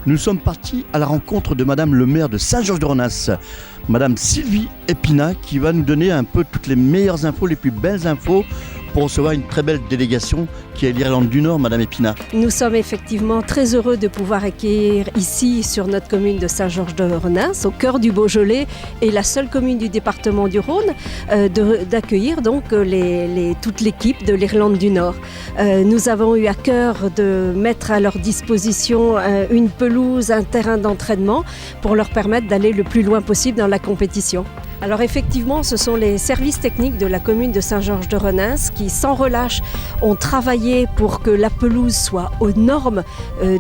Nous sommes partis à la rencontre de Madame le maire de Saint-Georges-de-Renas, Madame Sylvie Épinat, qui va nous donner un peu toutes les meilleures infos, les plus belles infos pour recevoir une très belle délégation qui est l'Irlande du Nord, Madame Épinat. Nous sommes effectivement très heureux de pouvoir accueillir ici sur notre commune de Saint-Georges-de-Renas, au cœur du Beaujolais, et la seule commune du département du Rhône, d'accueillir donc toute l'équipe de l'Irlande du Nord. Nous avons eu à cœur de mettre à leur disposition une pelouse, un terrain d'entraînement pour leur permettre d'aller le plus loin possible dans la compétition. Alors effectivement, ce sont les services techniques de la commune de Saint-Georges-de-Renas qui, sans relâche, ont travaillé pour que la pelouse soit aux normes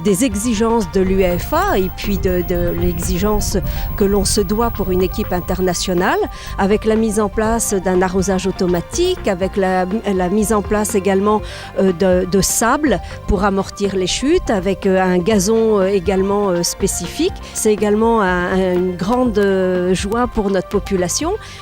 des exigences de l'UEFA et puis de l'exigence que l'on se doit pour une équipe internationale, avec la mise en place d'un arrosage automatique, avec la mise en place également de sable pour amortir les chutes, avec un gazon également spécifique. C'est également une grande joie pour notre population,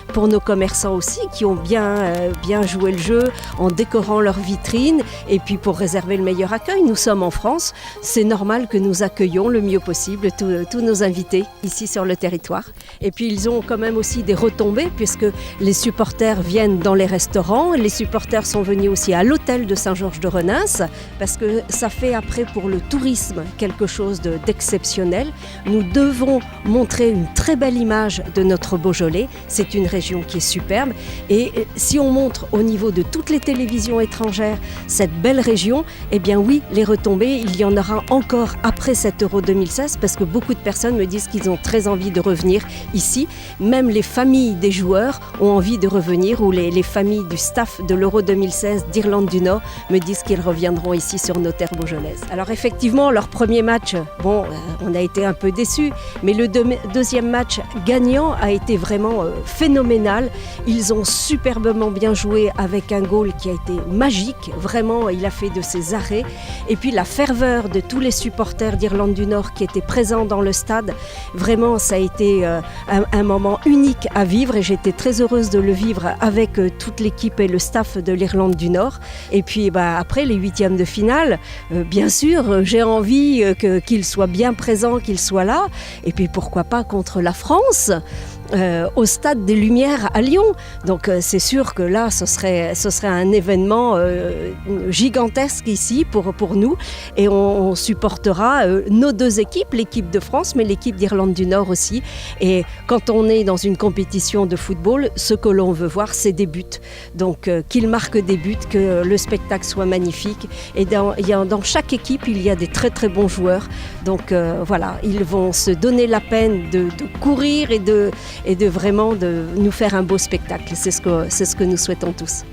pour nos commerçants aussi qui ont bien joué le jeu en décorant leurs vitrines et puis pour réserver le meilleur accueil. Nous sommes en France, c'est normal que nous accueillons le mieux possible tous nos invités ici sur le territoire. Et puis ils ont quand même aussi des retombées puisque les supporters viennent dans les restaurants, les supporters sont venus aussi à l'hôtel de Saint-Georges-de-Renas parce que ça fait après pour le tourisme quelque chose d'exceptionnel. Nous devons montrer une très belle image de notre Beaujolais. C'est une région qui est superbe et si on montre au niveau de toutes les télévisions étrangères cette belle région, eh bien oui, les retombées, il y en aura encore après cet Euro 2016 parce que beaucoup de personnes me disent qu'ils ont très envie de revenir ici. Même les familles des joueurs ont envie de revenir ou les familles du staff de l'Euro 2016 d'Irlande du Nord me disent qu'ils reviendront ici sur nos terres beaujolaises. Alors effectivement, leur premier match, on a été un peu déçus, mais le deuxième match gagnant a été vraiment phénoménal. Ils ont superbement bien joué avec un goal qui a été magique. Vraiment, il a fait de ses arrêts. Et puis la ferveur de tous les supporters d'Irlande du Nord qui étaient présents dans le stade. Vraiment, ça a été un moment unique à vivre et j'étais très heureuse de le vivre avec toute l'équipe et le staff de l'Irlande du Nord. Et puis après les huitièmes de finale, bien sûr, j'ai envie qu'ils soient bien présents, qu'ils soient là. Et puis pourquoi pas contre la France au Stade des Lumières à Lyon. Donc c'est sûr que là, ce serait un événement gigantesque ici pour nous et on supportera nos deux équipes, l'équipe de France mais l'équipe d'Irlande du Nord aussi. Et quand on est dans une compétition de football, ce que l'on veut voir, c'est des buts. Donc qu'ils marquent des buts, que le spectacle soit magnifique. Et dans chaque équipe, il y a des très très bons joueurs. Donc voilà, ils vont se donner la peine de courir et de vraiment de nous faire un beau spectacle. C'est ce que nous souhaitons tous.